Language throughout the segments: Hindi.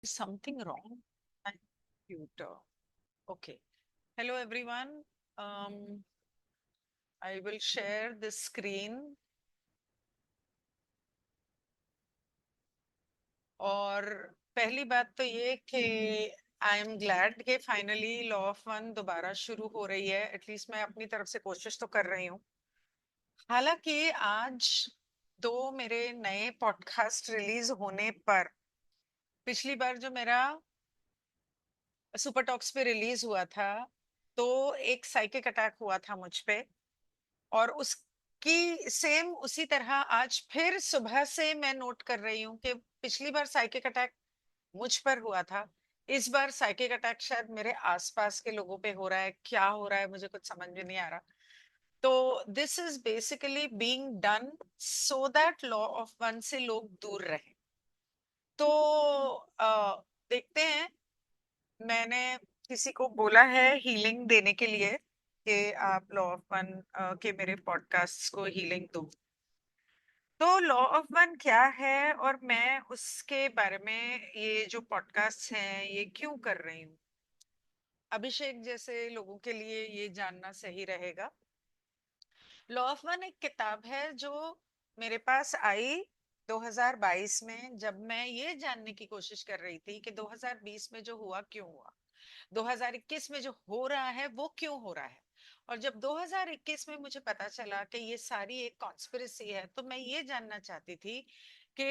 Is something wrong? My computer. Okay. Hello, everyone. I will share the screen. और पहली बात तो ये कि आई एम ग्लैड कि फाइनली लॉ ऑफ वन दोबारा शुरू हो रही है. एटलीस्ट मैं अपनी तरफ से कोशिश तो कर रही हूँ. हालांकि आज दो मेरे नए पॉडकास्ट रिलीज होने पर पिछली बार जो मेरा सुपर टॉक्स पे रिलीज हुआ था तो एक साइकिक अटैक हुआ था मुझ पे. और उसकी सेम उसी तरह आज फिर सुबह से मैं नोट कर रही हूँ कि पिछली बार साइकिक अटैक मुझ पर हुआ था. इस बार साइकिक अटैक शायद मेरे आसपास के लोगों पे हो रहा है. क्या हो रहा है मुझे कुछ समझ में नहीं आ रहा. तो this is basically being done so that law of one से लोग दूर रहे. तो देखते हैं. मैंने किसी को बोला है हीलिंग देने के लिए कि आप लॉ ऑफ वन के मेरे पॉडकास्ट को हीलिंग दो. तो लॉ ऑफ वन क्या है और मैं उसके बारे में ये जो पॉडकास्ट हैं ये क्यों कर रही हूँ. अभिषेक जैसे लोगों के लिए ये जानना सही रहेगा. लॉ ऑफ वन एक किताब है जो मेरे पास आई 2022 में, जब मैं ये जानने की कोशिश कर रही थी कि 2020 में जो हुआ क्यों हुआ, 2021 में जो हो रहा है वो क्यों हो रहा है. और जब 2021 में मुझे पता चला कि ये सारी एक कॉन्स्पिरेसी है तो मैं ये जानना चाहती थी कि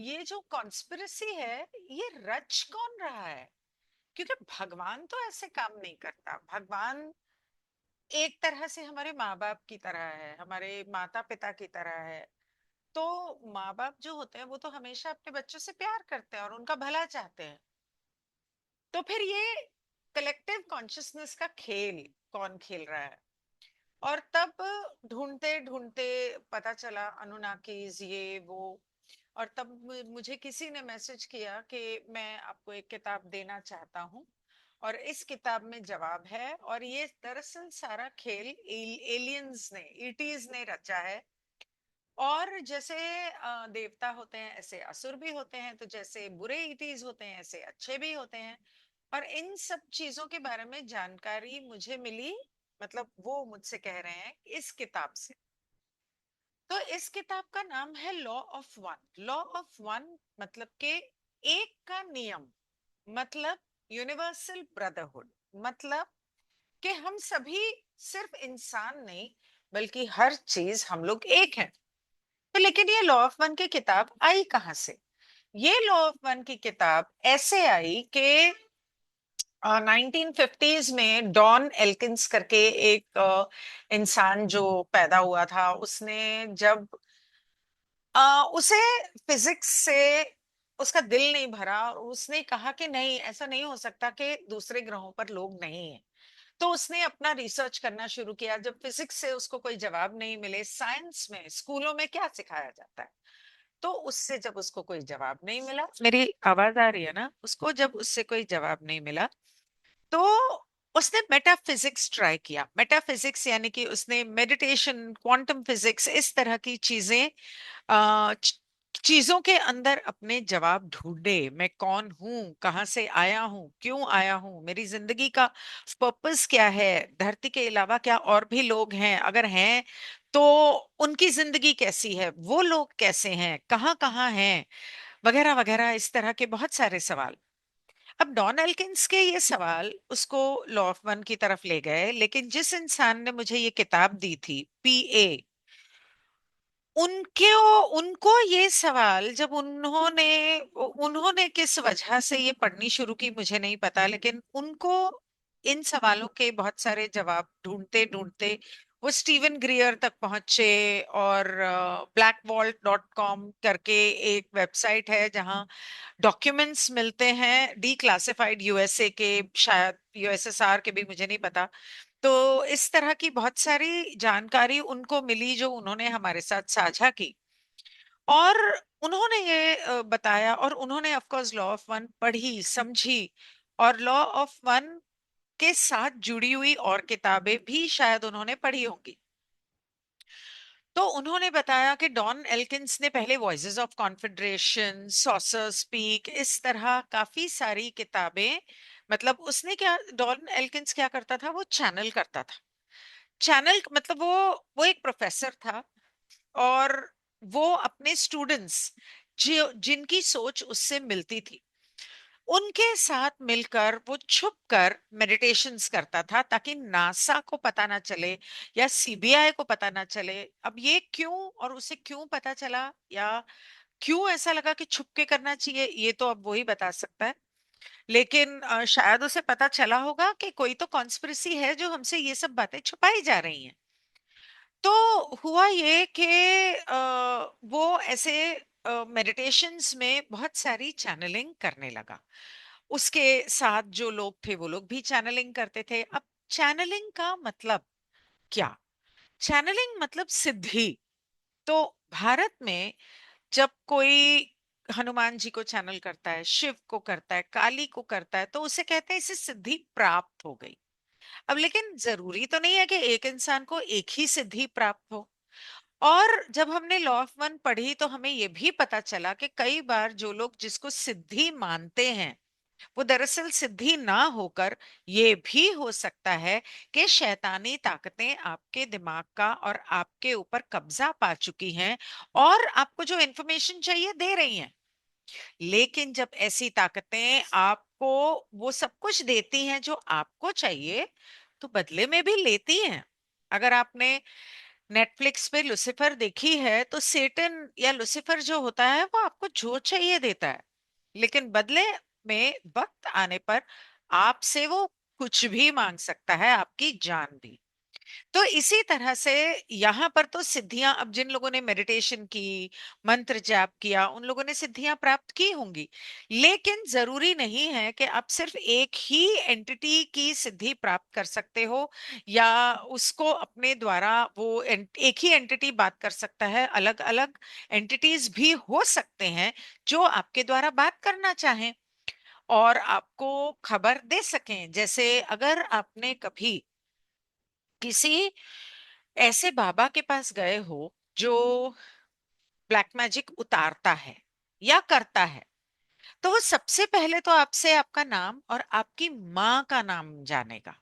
ये जो कॉन्स्पिरेसी है ये रच कौन रहा है. क्योंकि भगवान तो ऐसे काम नहीं करता. भगवान एक तरह से हमारे माँ बाप की तरह है, हमारे माता पिता की तरह है. तो माँ बाप जो होते हैं वो तो हमेशा अपने बच्चों से प्यार करते हैं और उनका भला चाहते हैं. तो फिर ये कलेक्टिव कॉन्शियसनेस का खेल कौन खेल रहा है. और तब ढूंढते ढूंढते पता चला अनुनाकीज ये वो. और तब मुझे किसी ने मैसेज किया कि मैं आपको एक किताब देना चाहता हूँ. और इस किताब में जवाब है. और ये दरअसल सारा खेल एलियंस ने, ईटीज ने रचा है. और जैसे देवता होते हैं ऐसे असुर भी होते हैं. तो जैसे बुरे ईटीज होते हैं ऐसे अच्छे भी होते हैं. और इन सब चीजों के बारे में जानकारी मुझे मिली, मतलब वो मुझसे कह रहे हैं इस किताब से. तो इस किताब का नाम है law of one. Law of one मतलब के एक का नियम, मतलब यूनिवर्सल ब्रदरहुड, मतलब कि हम सभी सिर्फ इंसान नहीं बल्कि हर चीज हम लोग एक हैं. तो लेकिन ये लॉ ऑफ वन की किताब आई कहां से. ये लॉ ऑफ वन की किताब ऐसे आई कि 1950s में डॉन एल्किंस करके एक इंसान जो पैदा हुआ था, उसने जब उसे फिजिक्स से उसका दिल नहीं भरा और उसने कहा कि नहीं, ऐसा नहीं हो सकता कि दूसरे ग्रहों पर लोग नहीं हैं. तो उसने अपना रिसर्च करना शुरू किया. जब फिजिक्स से उसको कोई जवाब नहीं मिले, साइंस में स्कूलों में क्या सिखाया जाता है, तो उससे जब उसको कोई जवाब नहीं मिला, मेरी आवाज आ रही है ना, उसको जब उससे कोई जवाब नहीं मिला तो उसने मेटाफिजिक्स ट्राई किया. मेटाफिजिक्स यानी कि उसने मेडिटेशन, क्वांटम फिजिक्स, इस तरह की चीजें, अ, च- चीजों के अंदर अपने जवाब ढूंढे. मैं कौन हूं, कहाँ से आया हूं, क्यों आया हूं, मेरी जिंदगी का पर्पस क्या है, धरती के अलावा क्या और भी लोग हैं, अगर हैं तो उनकी जिंदगी कैसी है, वो लोग कैसे हैं, कहाँ कहाँ हैं, वगैरह वगैरह, इस तरह के बहुत सारे सवाल. अब डॉन एल्किंस के ये सवाल उसको लॉ ऑफ वन की तरफ ले गए. लेकिन जिस इंसान ने मुझे ये किताब दी थी, पीए, उनके उनको ये सवाल जब उन्होंने उन्होंने किस वजह से ये पढ़नी शुरू की मुझे नहीं पता, लेकिन उनको इन सवालों के बहुत सारे जवाब ढूंढते ढूंढते वो स्टीवन ग्रियर तक पहुंचे. और blackwalt.com करके एक वेबसाइट है जहां डॉक्यूमेंट्स मिलते हैं डीक्लासिफाइड यूएसए के, शायद यूएसएसआर के भी, मुझे नहीं पता. तो इस तरह की बहुत सारी जानकारी उनको मिली जो उन्होंने हमारे साथ साझा की. और उन्होंने ये बताया, और उन्होंने of course law of one पढ़ी, समझी. और लॉ ऑफ वन के साथ जुड़ी हुई और किताबें भी शायद उन्होंने पढ़ी होंगी. तो उन्होंने बताया कि डॉन एल्किंस ने पहले voices of confederation, saucer speak, इस तरह काफी सारी किताबें, मतलब उसने क्या, डॉन एल्किंस क्या करता था, वो चैनल करता था। चैनल मतलब वो एक प्रोफेसर था, और वो अपने स्टूडेंट्स जो जिनकी सोच उससे मिलती थी, उनके साथ मिलकर वो छुप कर मेडिटेशंस करता था, ताकि नासा को पता ना चले या सीबीआई को पता ना चले। अब ये क्यों, और उसे क्यों पता चला, या क्यों ऐसा लगा कि छुप के करना चाहिए, ये तो अब वही बता सकता है। लेकिन शायद उसे पता चला होगा कि कोई तो कॉन्स्पिरेसी है जो हमसे ये सब बातें छुपाई जा रही हैं। तो हुआ ये कि वो ऐसे मेडिटेशंस में बहुत सारी चैनलिंग करने लगा। उसके साथ जो लोग थे वो लोग भी चैनलिंग करते थे। अब चैनलिंग का मतलब क्या? चैनलिंग मतलब सिद्धि। तो भारत में जब कोई हनुमान जी को चैनल करता है, शिव को करता है, काली को करता है, तो उसे कहते हैं इसे सिद्धि प्राप्त हो गई। अब लेकिन जरूरी तो नहीं है कि एक इंसान को एक ही सिद्धि प्राप्त हो। और जब हमने लॉ ऑफ वन पढ़ी तो हमें यह भी पता चला कि कई बार जो लोग जिसको सिद्धि मानते हैं, वो दरअसल सिद्धि ना होकर ये भी हो सकता है कि शैतानी ताकतें आपके दिमाग का और आपके ऊपर कब्जा पा चुकी हैं, और आपको जो इंफॉर्मेशन चाहिए दे रही हैं। लेकिन जब ऐसी ताकतें आपको वो सब कुछ देती हैं जो आपको चाहिए, तो बदले में भी लेती हैं। अगर आपने नेटफ्लिक्स पे लुसिफर देखी है, तो सेटन या लुसिफर जो होता है वो आपको जो चाहिए देता है, लेकिन बदले में वक्त आने पर आपसे वो कुछ भी मांग सकता है, आपकी जान भी। तो इसी तरह से यहाँ पर तो सिद्धियां, अब जिन लोगों ने मेडिटेशन की, मंत्र जाप किया, उन लोगों ने सिद्धियां प्राप्त की होंगी। लेकिन जरूरी नहीं है कि आप सिर्फ एक ही एंटिटी की सिद्धि प्राप्त कर सकते हो, या उसको अपने द्वारा एक ही एंटिटी बात कर सकता है। अलग अलग एंटिटीज भी हो सकते हैं जो आपके द्वारा बात करना चाहें और आपको खबर दे सकें। जैसे अगर आपने कभी किसी ऐसे बाबा के पास गए हो जो ब्लैक मैजिक उतारता है या करता है, तो वो सबसे पहले तो आपसे आपका नाम और आपकी माँ का नाम जानेगा।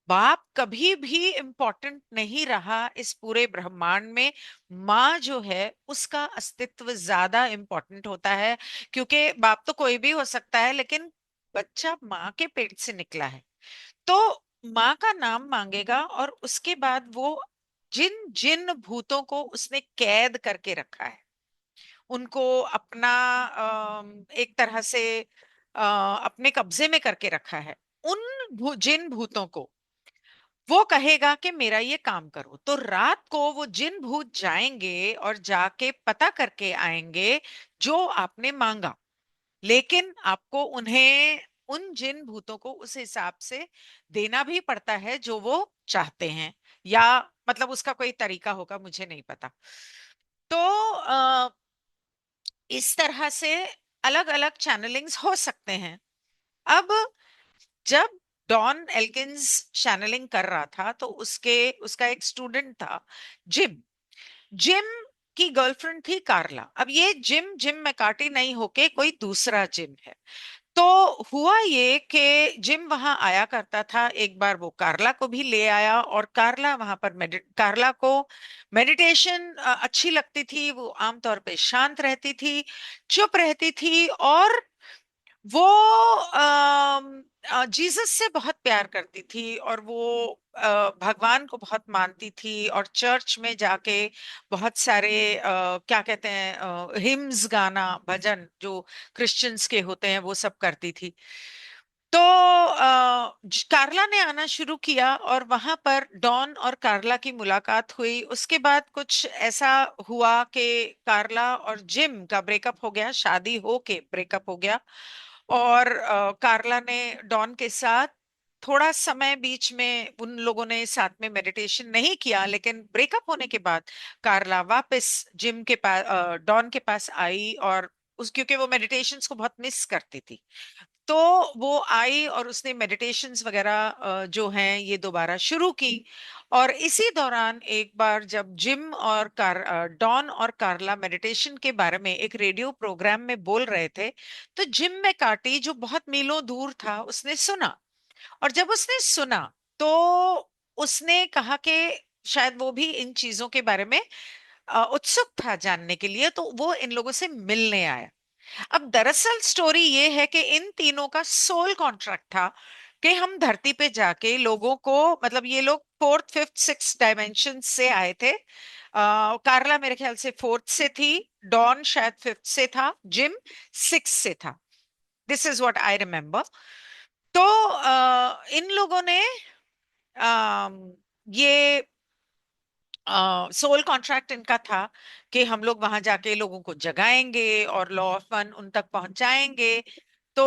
बाप कभी भी इंपॉर्टेंट नहीं रहा इस पूरे ब्रह्मांड में। माँ जो है उसका अस्तित्व ज्यादा इंपॉर्टेंट होता है, क्योंकि बाप तो कोई भी हो सकता है, लेकिन बच्चा माँ के पेट से निकला है। तो माँ का नाम मांगेगा, और उसके बाद वो जिन जिन भूतों को उसने कैद करके रखा है, उनको अपना एक तरह से अपने कब्जे में करके रखा है, उन जिन भूतों को वो कहेगा कि मेरा ये काम करो, तो रात को वो जिन भूत जाएंगे और जाके पता करके आएंगे जो आपने मांगा। लेकिन आपको उन्हें, उन जिन भूतों को उस हिसाब से देना भी पड़ता है जो वो चाहते हैं, या मतलब उसका कोई तरीका होगा, मुझे नहीं पता। तो इस तरह से अलग अलग चैनलिंग्स हो सकते हैं। अब जब डॉन एल्किंस चैनलिंग कर रहा था, तो उसका एक स्टूडेंट था, जिम। जिम की गर्लफ्रेंड थी कार्ला। अब ये जिम जिम मैकार्टी नहीं होके कोई दूसरा जिम है। तो हुआ ये कि जिम वहां आया करता था। एक बार वो कार्ला को भी ले आया, और कार्ला वहां पर कार्ला को मेडिटेशन अच्छी लगती थी। वो आमतौर पे शांत रहती थी, चुप रहती थी, और वो जीसस से बहुत प्यार करती थी, और वो भगवान को बहुत मानती थी, और चर्च में जाके बहुत सारे क्या कहते हैं, हिम्स गाना, भजन जो क्रिश्चियंस के होते हैं वो सब करती थी। तो कार्ला ने आना शुरू किया, और वहां पर डॉन और कार्ला की मुलाकात हुई। उसके बाद कुछ ऐसा हुआ कि कार्ला और जिम का ब्रेकअप हो गया, शादी हो के ब्रेकअप हो गया। और कार्ला ने डॉन के साथ थोड़ा समय, बीच में उन लोगों ने साथ में मेडिटेशन नहीं किया, लेकिन ब्रेकअप होने के बाद कार्ला वापस जिम के पास, डॉन के पास आई, और उस क्योंकि वो मेडिटेशंस को बहुत मिस करती थी। तो वो आई और उसने मेडिटेशंस वगैरह जो हैं ये दोबारा शुरू की। और इसी दौरान एक बार जब जिम और डॉन और कार्ला मेडिटेशन के बारे में एक रेडियो प्रोग्राम में बोल रहे थे, तो जिम में काटी जो बहुत मीलों दूर था उसने सुना। और जब उसने सुना तो उसने कहा कि शायद वो भी इन चीजों के बारे में उत्सुक था जानने के लिए, तो वो इन लोगों से मिलने आया। अब दरअसल स्टोरी ये है कि इन तीनों का सोल कॉन्ट्रैक्ट था कि हम धरती पे जाके लोगों को, मतलब ये लोग फोर्थ फिफ्थ सिक्स डायमेंशन से आए थे। कार्ला मेरे ख्याल से फोर्थ से थी, डॉन शायद फिफ्थ से था, जिम सिक्स से था। This is what I remember. तो इन लोगों ने ये सोल कॉन्ट्रैक्ट इनका था कि हम लोग वहां जाके लोगों को जगाएंगे और लॉ ऑफ वन उन तक पहुंचाएंगे। तो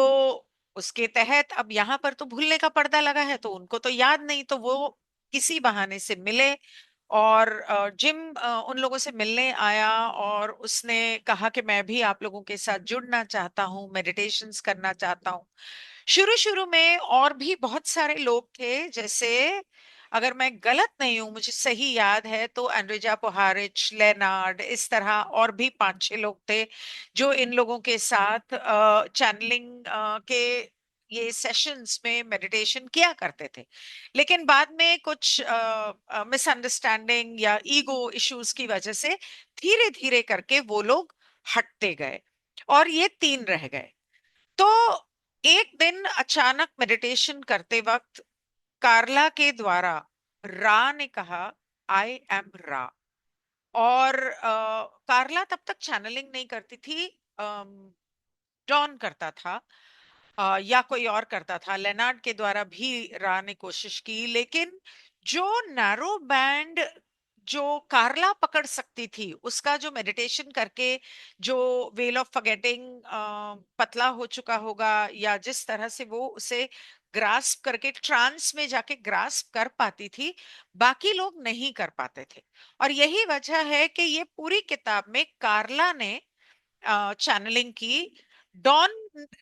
उसके तहत अब यहाँ पर तो भूलने का पर्दा लगा है, तो उनको तो याद नहीं, तो वो किसी बहाने से मिले। और जिम उन लोगों से मिलने आया और उसने कहा कि मैं भी आप लोगों के साथ जुड़ना चाहता हूँ, मेडिटेशंस करना चाहता हूँ। शुरू शुरू में और भी बहुत सारे लोग थे, जैसे अगर मैं गलत नहीं हूं, मुझे सही याद है तो एंड्रिजा पोहारिच, लेनार्ड, इस तरह और भी पांच छह लोग थे जो इन लोगों के साथ चैनलिंग के ये सेशंस में मेडिटेशन किया करते थे। लेकिन बाद में कुछ मिसअंडरस्टैंडिंग या ईगो इश्यूज की वजह से धीरे धीरे करके वो लोग हटते गए और ये तीन रह गए। तो एक दिन अचानक मेडिटेशन करते वक्त कार्ला के द्वारा रा ने कहा, आई एम रा। और कार्ला तब तक चैनलिंग नहीं करती थी, डॉन करता था या कोई और करता था। लेनार्ड के द्वारा भी रा ने कोशिश की, लेकिन जो नैरो बैंड जो कार्ला पकड़ सकती थी उसका जो मेडिटेशन करके जो वेल ऑफ फॉरगेटिंग पतला हो चुका होगा, या जिस तरह से वो उसे ग्रास्प करके ट्रांस में जाके ग्रास्प कर पाती थी, बाकी लोग नहीं कर पाते थे। और यही वजह है कि ये पूरी किताब में कार्ला ने चैनलिंग की, डॉन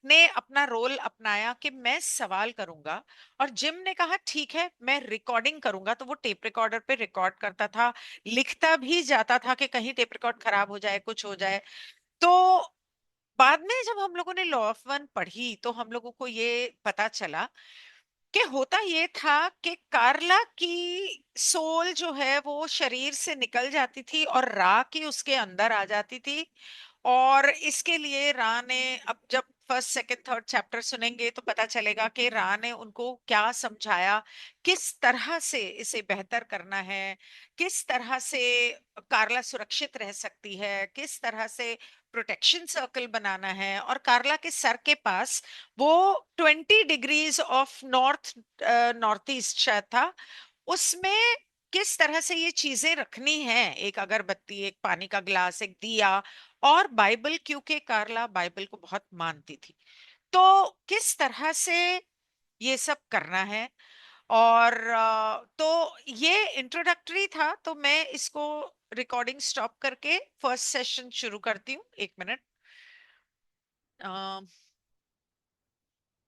ने अपना रोल अपनाया कि मैं सवाल करूंगा, और जिम ने कहा ठीक है मैं रिकॉर्डिंग करूंगा। तो वो टेप रिकॉर्डर पे रिकॉर्ड करता था, लिखता भी जाता था कि कहीं टेप रिकॉर्ड खराब हो जाए, कुछ हो जाए। तो बाद में जब हम लोगों ने लॉ ऑफ वन पढ़ी तो हम लोगों को ये पता चला कि होता ये था कि कार्ला की सोल जो है वो शरीर से निकल जाती थी और रा की उसके अंदर आ जाती थी। और इसके लिए रा ने, अब जब फर्स्ट सेकंड थर्ड चैप्टर सुनेंगे तो पता चलेगा कि रा ने उनको क्या समझाया, किस तरह से इसे बेहतर करना है, किस तरह से कार्ला सुरक्षित रह सकती है, किस तरह से प्रोटेक्शन सर्कल बनाना है। और कार्ला के सर के पास वो 20 डिग्रीज ऑफ नॉर्थ ईस्ट शायद था, उसमें किस तरह से ये चीजें रखनी है, एक अगरबत्ती, एक पानी का गिलास, एक दिया, और बाइबल, क्योंकि कार्ला बाइबल को बहुत मानती थी। तो किस तरह से ये सब करना है। और तो ये इंट्रोडक्टरी था, तो मैं इसको रिकॉर्डिंग स्टॉप करके फर्स्ट सेशन शुरू करती हूँ, एक मिनट।